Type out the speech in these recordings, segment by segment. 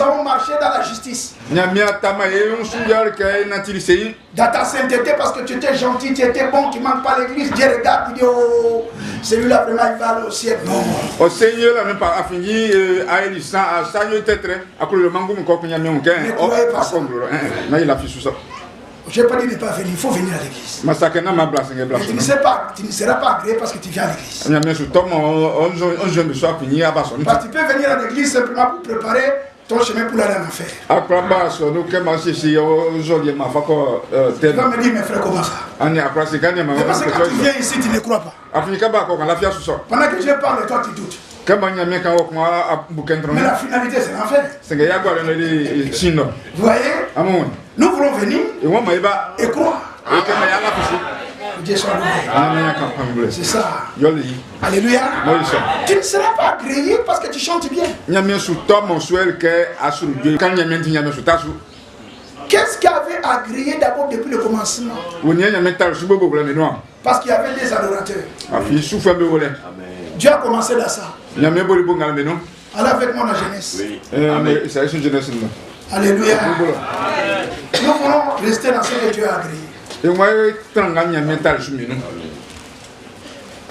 avons marché dans la justice. Dans ta sainteté, parce que tu étais gentil, tu étais bon, tu ne manques pas l'église. Dieu regarde, il dit, oh, celui-là vraiment il va aller au ciel. Non. Au Seigneur, là, même pas à finir, à Élisa, à Seigneur, peut-être, à cause de mango, mais quand il y a mis un gain, il a fait ça. Je n'ai pas dit de ne pas venir, il faut venir à l'église. Mais tu ne seras pas agréé parce que tu viens à l'église. Parce que tu peux venir à l'église simplement pour préparer ton chemin pour aller en enfer. Tu vas me dire, mes frères, comment ça? C'est parce que quand tu viens ici, tu ne crois pas. Pendant que je parle, toi, tu doutes. Mais la finalité, c'est l'enfer. Vous voyez? Nous voulons venir et croire. Dieu soit loué. C'est ça. Alléluia. Tu ne seras pas agréé parce que tu chantes bien. Qu'est-ce qui avait agréé d'abord depuis le commencement? Parce qu'il y avait des adorateurs. Dieu a commencé dans ça. Allez avec moi la jeunesse. Alléluia. Nous voulons rester dans ce que Dieu a agréé.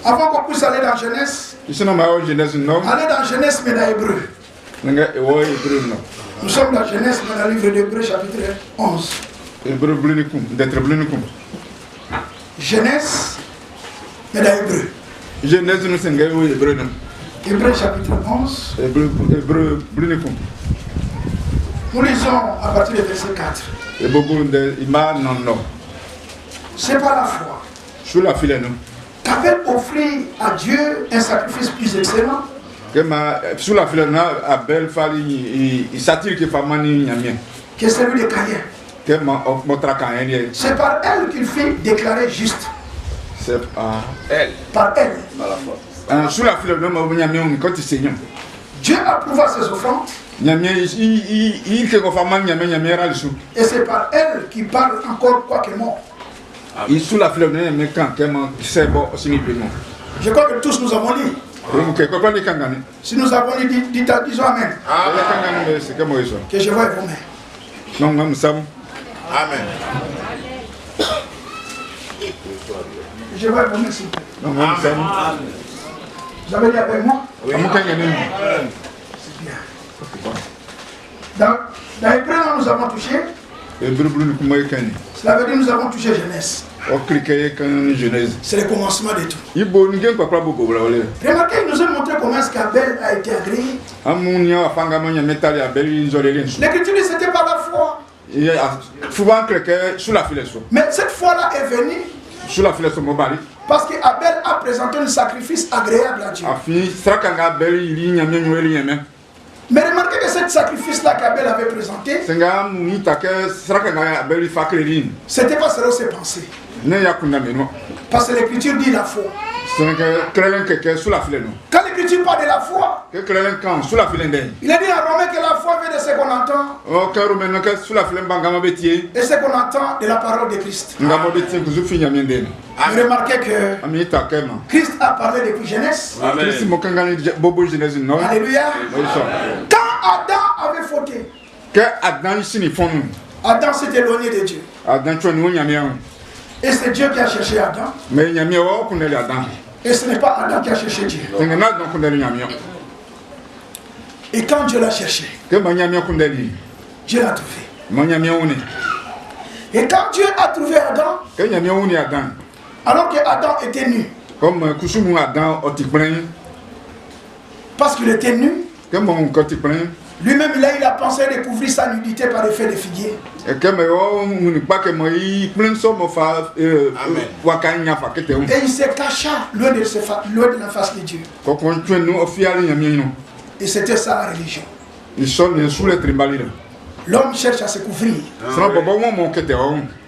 Avant qu'on puisse aller dans Genèse, allez dans Genèse mais dans Hébreu. Nous sommes dans Genèse mais dans le livre d'Hébreu chapitre 11. Genèse mais dans Hébreu. Hébreu chapitre 11. Nous lisons à partir du verset 4. C'est par la foi qu'Abel offrit à Dieu un sacrifice plus excellent. Que celui de Caïn. C'est par elle qu'il fut déclaré juste. C'est par elle. Par elle. Dieu approuva ses offrandes. Et c'est par elle qu'il parle encore quoi que mort. Je crois que tous nous avons lu. Si nous avons lu, disons Amen. Que je vois vos mains. Amen. Je vois vos mains s'il vous plaît. Vous avez dit avec moi? Oui. C'est bien. Dans Hébreu, nous avons touché. Cela veut dire que nous avons touché Genèse. C'est le commencement de tout. Remarquez, il nous a montré comment est-ce qu'Abel a été agréé. L'écriture dit c'était par la foi. Mais cette foi-là est venue parce qu'Abel a présenté un sacrifice agréable à Dieu. Mais remarquez que ce sacrifice-là qu'Abel avait présenté, c'était pas selon ses pensées. Parce que l'écriture dit la foi. Quand l'écriture parle de la foi, il a dit à Romain que la foi vient de ce qu'on entend. Et ce qu'on entend de la parole de Christ. Remarquez que Christ a parlé depuis Genèse. Alléluia. Quand Adam avait fauté, Adam s'est éloigné de Dieu. Et c'est Dieu qui a cherché Adam. Et ce n'est pas Adam qui a cherché Dieu. Et quand Dieu l'a cherché, Dieu l'a trouvé. Et quand Dieu a trouvé Adam, alors que Adam était nu, parce qu'il était nu, lui-même il a eu la pensée de couvrir sa nudité par l'effet de figuier. Et il se cacha loin de la face de Dieu. Et c'était ça la religion. L'homme cherche à se couvrir.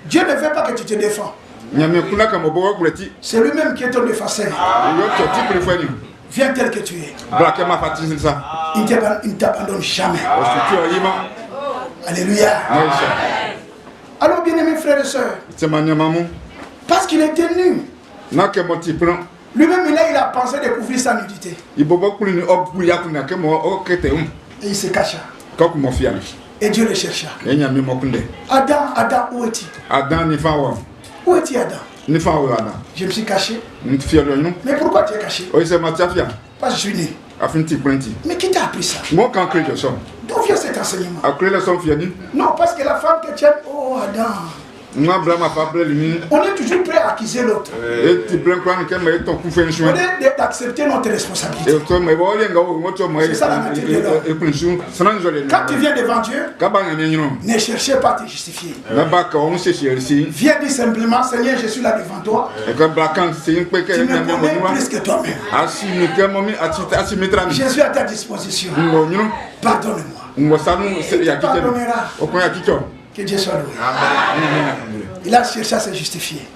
Dieu ne veut pas que tu te défends. C'est lui-même qui est ton défenseur. Viens tel que tu es. Il ne t'abandonne jamais. Alléluia. Alors bien aimés frères et sœurs, parce qu'il était nu, lui-même il a eu la pensée de couvrir sa nudité. Et il se cacha. Et Dieu le chercha. Adam, où es-tu? Où es-tu, Adam? Je me suis caché. Mais pourquoi tu es caché? Parce que je suis né. Mais qui t'a appris ça? D'où vient cet enseignement? Non, parce que la femme que tu aimes, oh Adam. On est toujours prêt à accuser l'autre. On est d'accepter notre responsabilité. C'est ça la nature de l'homme. Quand tu viens devant Dieu, ne cherchez pas à te justifier. Viens dire simplement, Seigneur, je suis là devant toi. Tu me connais plus que toi-même. Je suis à ta disposition. Pardonne-moi. Tu pardonneras. Que Dieu soit loué. Amen. Il a cherché à se justifier.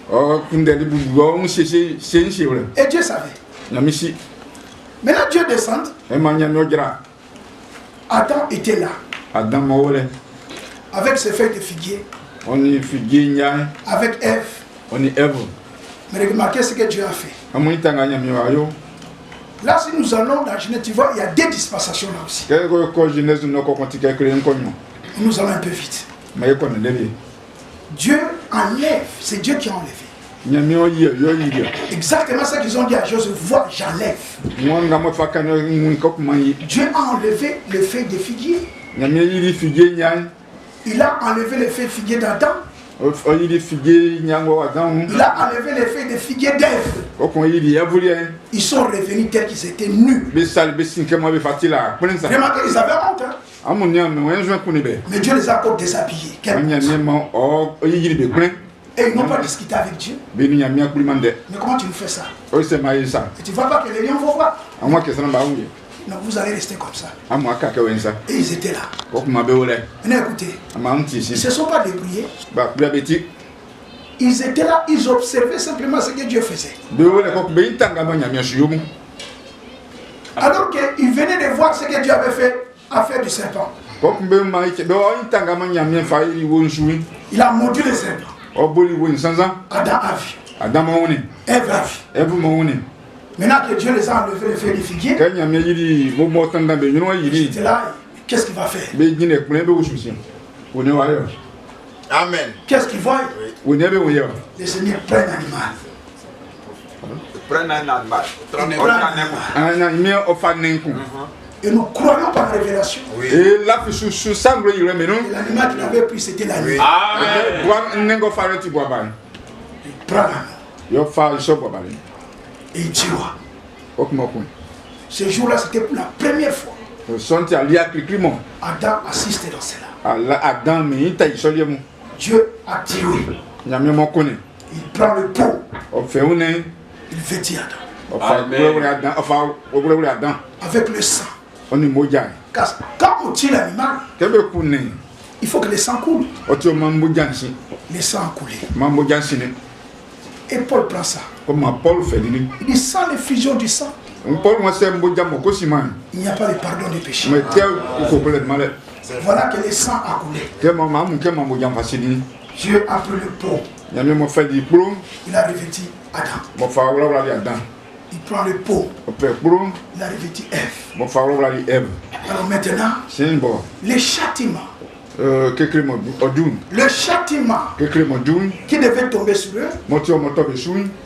Et Dieu savait. Maintenant Dieu descend. Adam était là. Avec ses feuilles de figuier. Avec Ève. Mais remarquez ce que Dieu a fait. Là, si nous allons dans Genèse, tu vois, il y a des dispensations là aussi. Nous allons un peu vite. Dieu enlève, c'est Dieu qui a enlevé. Exactement ce qu'ils ont dit à Josué, vois, j'enlève. Dieu a enlevé le feuille de figuier. Il a enlevé le feuille de figuier d'Adam. Il a enlevé les feuilles de figuier d'Ève. Ils sont revenus tels qu'ils étaient nus. Remarquez, ils avaient honte. Hein? Mais Dieu les a encore déshabillés. Et ils n'ont pas discuté avec Dieu. Mais comment tu nous fais ça? Et tu ne vois pas que les lions vont voir? Non, vous allez rester comme ça. Et ils étaient là. Maintenant écoutez, ils ne se sont pas débrouillés. Ils étaient là, ils observaient simplement ce que Dieu faisait. Alors qu'ils venaient de voir ce que Dieu avait fait à faire du serpent. Il a mordu le serpent. Adam a vu. Ève a vu. Maintenant que Dieu les a enlevés les feuilles de figuier, il était là, qu'est-ce qu'il va faire? Amen. Qu'est-ce qu'il voit? Le Seigneur prend un animal. Et nous croyons par révélation. Et l'animal qu'il avait pris, c'était la nuit. Il prend l'animal. Et il tue. Ce jour-là, c'était pour la première fois. Adam assistait dans cela. Dieu a tiré. Il prend le pot. Il vêtit Adam. Avec le sang. Car quand on tire l'animal, il faut que le sang coule. Le sang a coulé. Et Paul prend ça. Il dit sans l'effusion du sang, il n'y a pas de pardon des péchés. Voilà que le sang a coulé. Dieu a pris le pot. Il a revêti Adam. Il prend le pot. Il a revêti Ève. Alors maintenant, les châtiments. Le châtiment qui devait tomber sur eux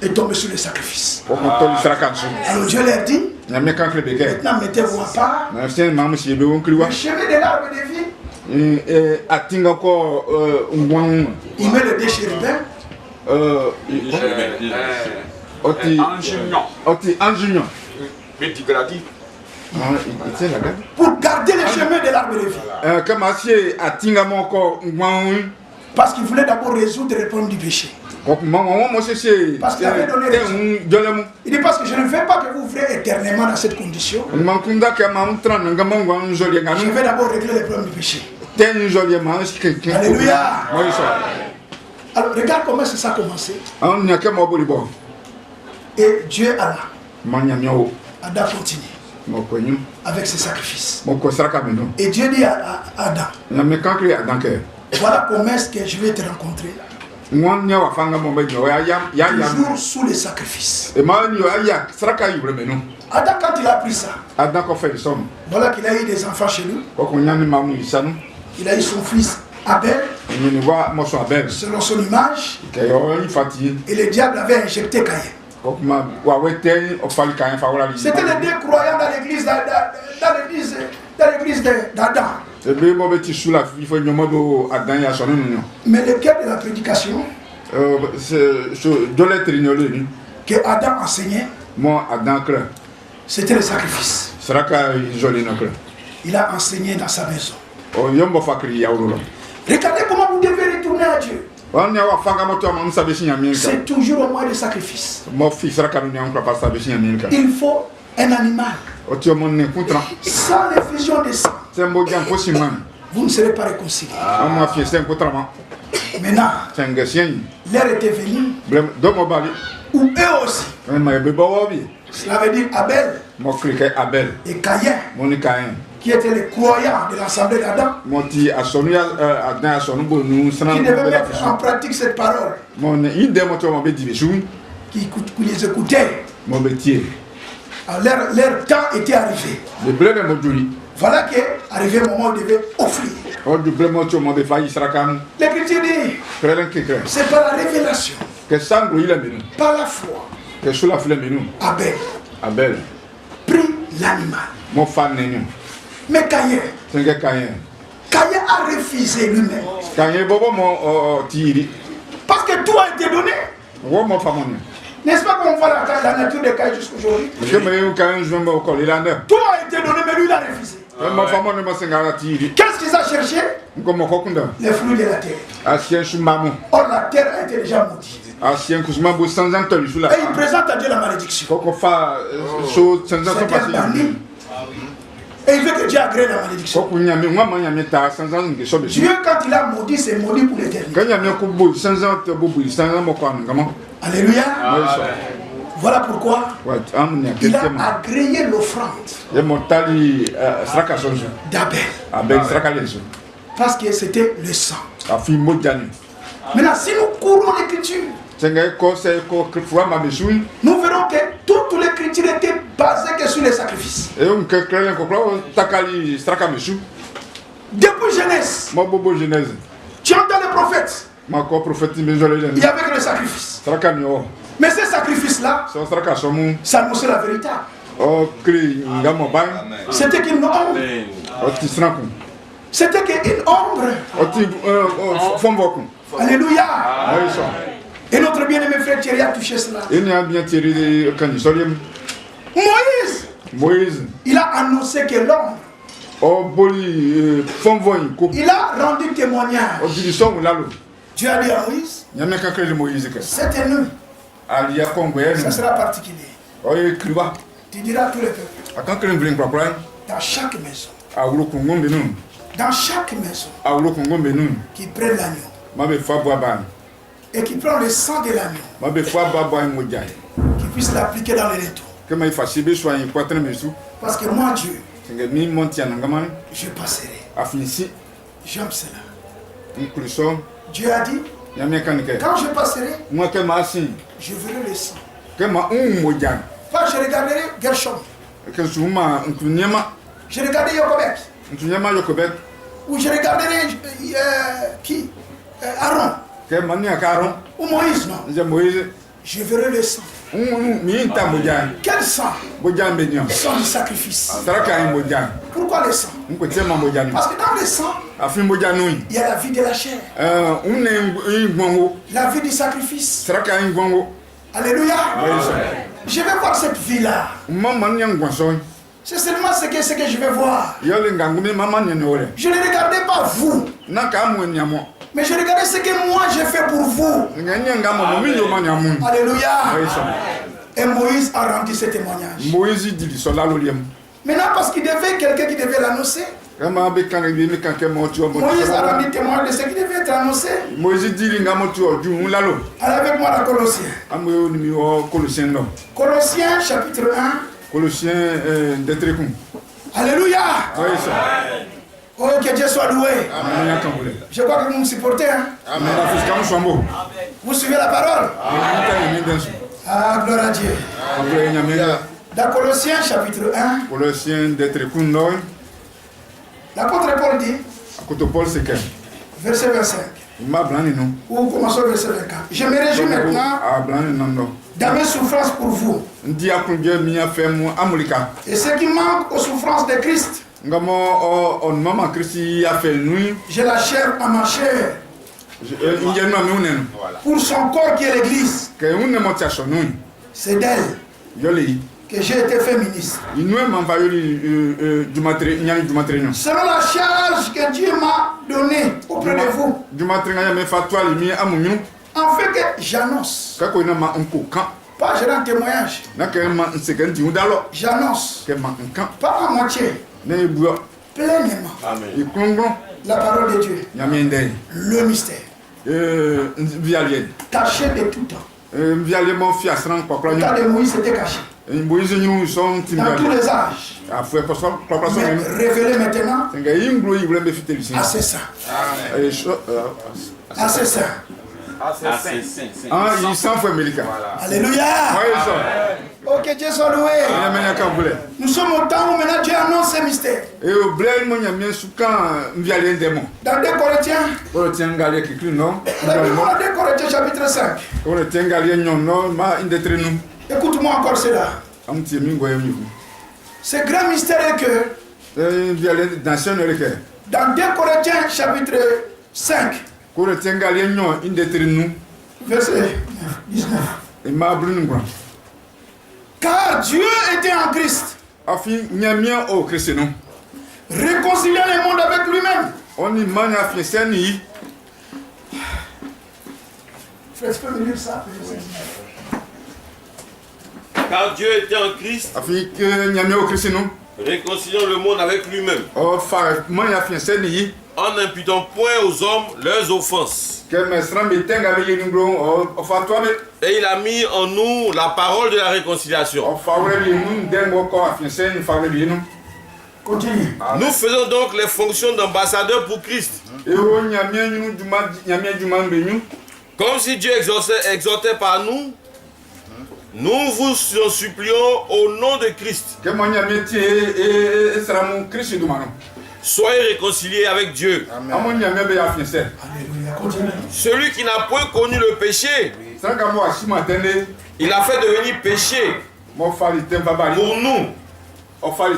est tombé sur le sacrifice. Alors Dieu leur dit, maintenant mettez-vous à part le chemin de l'arbre de vie. Il met le déchirubin. Pour garder le chemin de l'arbre de vie. Parce qu'il voulait d'abord résoudre le problème du péché. Parce qu'il avait donné raison. Il dit parce que je ne veux pas que vous viviez éternellement dans cette condition. Je vais d'abord régler le problème du péché. Alléluia. Alors regarde comment ça a commencé. Et Dieu Allah a continué avec ses sacrifices. Et Dieu dit à Adam, voilà comment est-ce que je vais te rencontrer. Toujours sous les sacrifices. Adam, quand il a pris ça, Voilà qu'il a eu des enfants chez nous. Il a eu son fils Abel, selon son image. Et le diable avait injecté Caïn. C'était les deux croyants dans l'église d'Adam. Mais le cœur de la prédication que Adam enseignait, c'était le sacrifice. Il a enseigné dans sa maison. Regardez comment vous devez retourner à Dieu. C'est toujours au moyen de sacrifice. Il faut un animal. Sans l'effusion de sang, vous ne serez pas réconciliés. Maintenant, l'heure était venue où eux aussi. Cela veut dire Abel et Caïn, qui étaient les croyants de l'assemblée d'Adam, qui devaient mettre en pratique cette parole, qui les écoutaient. Alors leur temps était arrivé. Voilà qu'arrivé le moment où ils devaient offrir. L'Écriture dit, c'est par la révélation, par la foi, Abel prit l'animal. Mais Caïn a refusé lui-même. Parce que tout a été donné. N'est-ce pas qu'on voit la nature de Caïn jusqu'aujourd'hui? Tout a été donné, mais lui il a refusé. Qu'est-ce qu'ils ont cherché? Les fruits de la terre. Or la terre a été déjà maudite. Et il présente à Dieu la malédiction. Et il veut que Dieu agrée la malédiction. Dieu, quand il a maudit, c'est maudit pour l'éternité. Alléluia. Voilà pourquoi il a agréé l'offrande d'Abel. Parce que c'était le sang. Maintenant, si nous courons l'écriture, nous verrons que toute l'écriture était basée que sur les sacrifices. Depuis Genèse, tu entends les prophètes, il y avait que le sacrifice. Mais ces sacrifices-là, ça annonçait la vérité. C'était qu'une ombre. C'était qu'une ombre. Alléluia. Et notre bien-aimé frère Thierry a touché cela. Moïse, il a annoncé que l'ombre, il a rendu témoignage. Dieu a dit à Moïse, cette nuit, ça sera particulier. Tu diras à tous les peuples, dans chaque maison, qui prennent l'agneau et qui prend le sang de l'agneau, qui puisse l'appliquer dans les létaux. Parce que moi, Dieu, je passerai. J'aime cela. Dieu a dit, quand je passerai, je verrai le sang. Pas je regarderai Gershom. Je regarderai Yokobek. Ou je regarderai qui? Aaron. Ou Moïse, non. Je verrai le sang. Quel sang? Sang du sacrifice. Pourquoi le sang? Parce que dans le sang, il y a la vie de la chair. La vie du sacrifice. Alléluia. Je vais voir cette vie-là. C'est seulement ce que je vais voir. Je ne regardais pas vous, mais je regardais ce que moi j'ai fait pour vous. Alléluia. Et Moïse a rendu ce témoignage. Maintenant, parce qu'il devait quelqu'un qui devait l'annoncer, Moïse a rendu témoignage de ce qui devait être annoncé. Allez avec moi dans Colossiens. Colossiens chapitre 1. Alléluia. Oh, que Dieu soit loué. Je crois que vous me supportez. Vous suivez la parole. Ah, gloire à Dieu. Dans Colossiens chapitre 1. Colossiens d'être kundoi. L'apôtre Paul dit. Akoto Paul c'est que. Verset 25. Ou commençons verset 24. Je me réjouis maintenant dans mes souffrances pour vous. Et ce qui manque aux souffrances de Christ, j'ai la chair à ma chair. Pour son corps qui est l'église. C'est d'elle que j'ai été fait ministre. Selon la charge que Dieu m'a donnée auprès de vous. En fait que j'annonce. Pas je rends témoignage. J'annonce. Pas à moitié. Pleinement. La parole de Dieu. Le mystère. Caché de tout temps. Le cas de Moïse était caché. Dans tous les âges. Mais révélé maintenant à ses saints. À ses saints. Alléluia. Oh, que Dieu soit loué. Nous sommes au temps où maintenant Dieu annonce ces mystères. Dans 2 Corinthiens. Dans 2 Corinthiens chapitre 5. Écoute-moi encore cela. Ce grand mystère est que dans 2 Corinthiens chapitre 5. Verset 19. Car Dieu était en Christ, réconciliant le monde avec lui-même. Frère, tu peux me lire ça? Car Dieu était en Christ, réconciliant le monde avec lui-même, en n'imputant point aux hommes leurs offenses. Et il a mis en nous la parole de la réconciliation. Continue. Nous faisons donc les fonctions d'ambassadeurs pour Christ. Comme si Dieu exhortait par nous, nous vous en supplions au nom de Christ. Soyez réconciliés avec Dieu. Alléluia. Celui qui n'a point connu le péché, il a fait devenir péché pour nous, afin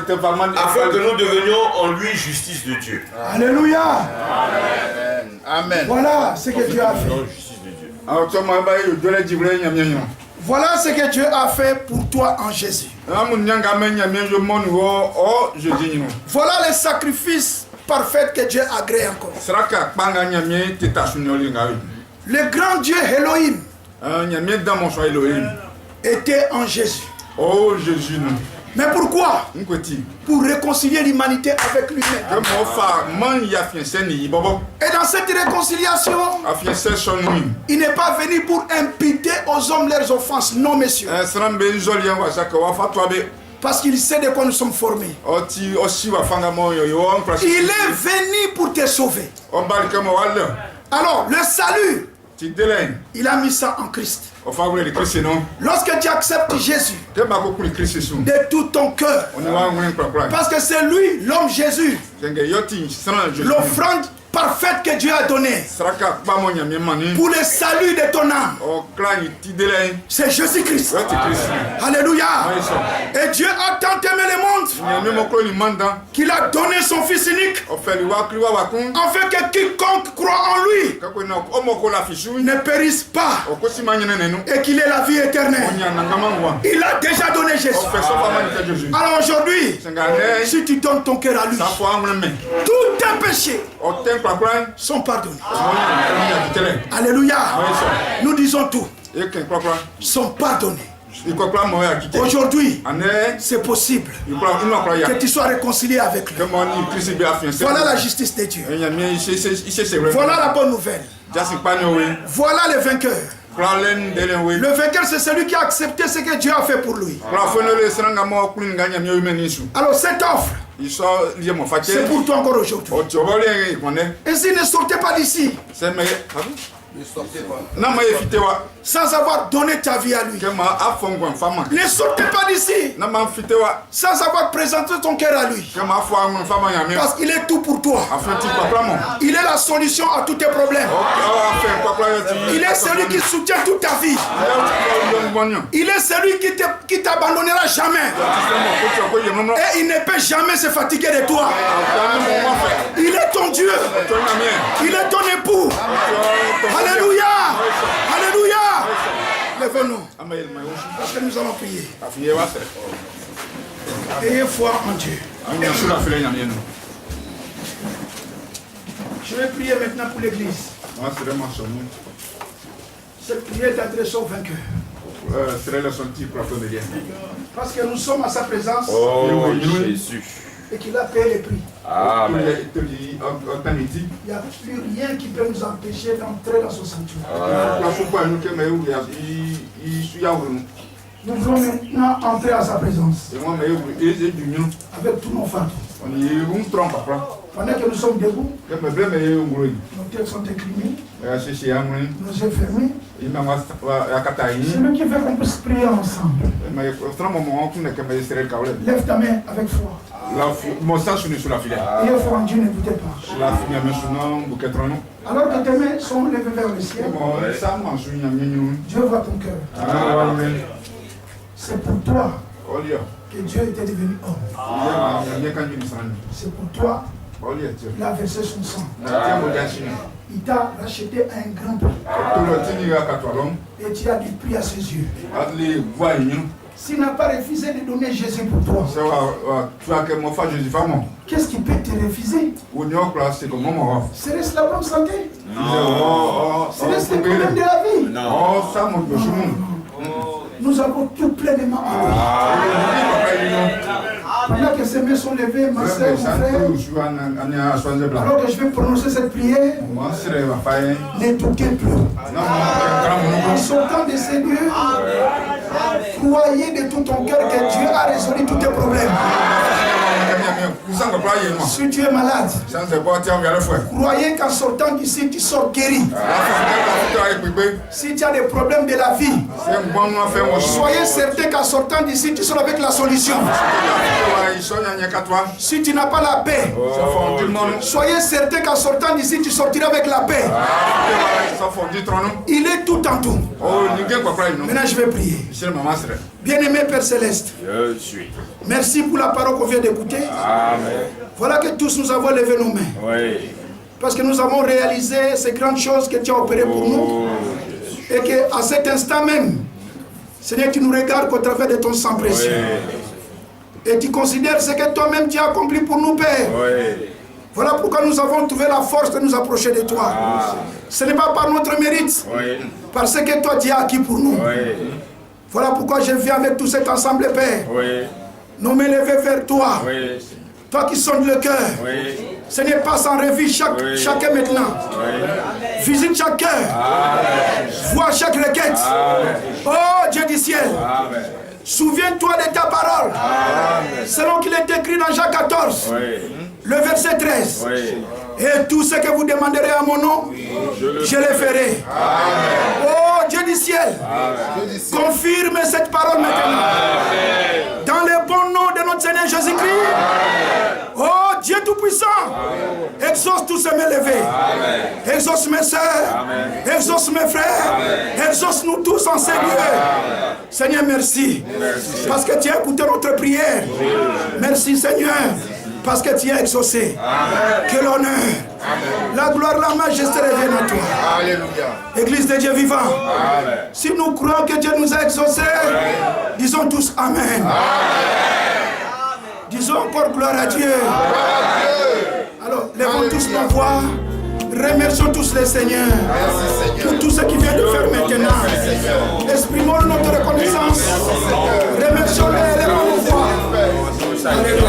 que nous devenions en lui justice de Dieu. Alléluia. Amen. Voilà ce que Dieu a fait. Voilà ce que Dieu a fait pour toi en Jésus. Voilà les sacrifices parfaits que Dieu a agréés encore. Le grand Dieu Elohim était en Jésus. Oh Jésus. Mais pourquoi? Pour réconcilier l'humanité avec lui-même. Et dans cette réconciliation, il n'est pas venu pour imputer aux hommes leurs offenses. Non, messieurs. Parce qu'il sait de quoi nous sommes formés. Il est venu pour te sauver. Alors, le salut, il a mis ça en Christ. Lorsque tu acceptes Jésus de tout ton cœur, parce que c'est lui, l'homme Jésus, l'offrande parfaite que Dieu a donnée pour le salut de ton âme, c'est Jésus-Christ. Alléluia. Et Dieu a tant aimé le monde qu'il a donné son Fils unique, afin que quiconque croit en lui ne périsse pas et qu'il ait la vie éternelle. Il a déjà donné Jésus. Alors aujourd'hui, si tu donnes ton cœur à lui, tous tes péchés sont pardonnés. Alléluia. Nous disons tout. Sont pardonnés. Aujourd'hui, c'est possible que tu sois réconcilié avec lui. Voilà la justice de Dieu. Voilà la bonne nouvelle. Voilà le vainqueur. Le vainqueur, c'est celui qui a accepté ce que Dieu a fait pour lui. Alors cette offre, c'est pour toi encore aujourd'hui. Ainsi, ne sortez pas d'ici Ne sortez pas. Sans avoir donné ta vie à lui. Ne sortez pas d'ici. Sans avoir présenté ton cœur à lui. Parce qu'il est tout pour toi. Il est la solution à tous tes problèmes. Il est celui qui soutient toute ta vie. Il est celui qui t'abandonnera jamais. Et il ne peut jamais se fatiguer de toi. Il est ton Dieu. Il est ton époux. Alléluia. Alléluia. Lève-nous. Parce que nous allons prier. Ayez foi en Dieu. Je vais prier maintenant pour l'église. Cette prière est adressée au vainqueur. Parce que nous sommes à sa présence. Oh Jésus. Et qu'il a payé le prix. Amen. Il n'y a plus rien qui peut nous empêcher d'entrer dans son sanctuaire. Nous voulons maintenant entrer à sa présence. Avec tous nos fardeaux. Pendant que nous sommes debout, nos têtes sont inclinées, nos yeux fermés. C'est lui qui veut qu'on puisse prier ensemble. Lève ta main avec foi. Ayez foi en Dieu, n'écoutez pas. Alors que tes mains sont levées vers le ciel, Dieu voit ton cœur. C'est pour toi que Dieu était devenu homme. C'est pour toi qu'il a versé son sang. Il t'a racheté à un grand prix. Et tu as du prix à ses yeux. S'il n'a pas refusé de donner Jésus pour toi, qu'est-ce qui peut te refuser? Serait-ce la bonne santé? Non. Serait-ce le problème de la vie? Non. Nous avons tout pleinement en lui. Pendant que ces mains sont levées, ma soeur, mon frère, alors que je vais prononcer cette prière, n'écoutez plus. En sortant de ces lieux, croyez de tout ton cœur que Dieu a résolu tous tes problèmes. Si tu es malade, croyez qu'en sortant d'ici, tu sors guéri. Si tu as des problèmes de la vie, soyez certain qu'en sortant d'ici, tu sors avec la solution. Si tu n'as pas la paix, soyez certain qu'en sortant d'ici, tu sortiras avec la paix. Il est tout en tout. Maintenant, je vais prier. Bien-aimé Père Céleste, Je suis. merci pour la parole qu'on vient d'écouter. Amen. Voilà que tous nous avons levé nos mains. Oui. Parce que nous avons réalisé ces grandes choses que tu as opérées pour nous. Et qu'à cet instant même, Seigneur, tu nous regardes qu'au travers de ton sang précieux. Oui. Et tu considères ce que toi-même tu as accompli pour nous, Père. Oui. Voilà pourquoi nous avons trouvé la force de nous approcher de toi. Ce n'est pas par notre mérite, parce que toi tu as acquis pour nous. Voilà pourquoi je viens avec tout cet ensemble, Père. Nous m'élever vers toi. Toi qui sondes le cœur. Ce n'est pas sans revue chacun maintenant. Visite chaque cœur. Vois chaque requête. Oh Dieu du ciel. Souviens-toi de ta parole. Selon qu'il est écrit dans Jean 14. Le verset 13. Et tout ce que vous demanderez à mon nom, je le ferai. Oh Dieu du ciel, confirme cette parole maintenant. Dans le bon nom de notre Seigneur Jésus-Christ. Oh Dieu Tout-Puissant, exauce tous ces mains levées. Exauce mes soeurs, exauce mes frères, exauce-nous tous en ces lieux. Seigneur, merci. Parce que tu as écouté notre prière. Merci Seigneur. Parce que tu as exaucé. Amen. Que l'honneur, la gloire, la majesté reviennent à toi. Alléluia. Église de Dieu vivant. Amen. Si nous croyons que Dieu nous a exaucés, disons tous Amen. Amen. Disons encore gloire à Dieu. Alors, levons tous nos voix. Remercions tous les seigneurs pour tout ce qu'il vient de faire maintenant. Exprimons notre reconnaissance. Remercions-les, levons nos voix. Alléluia.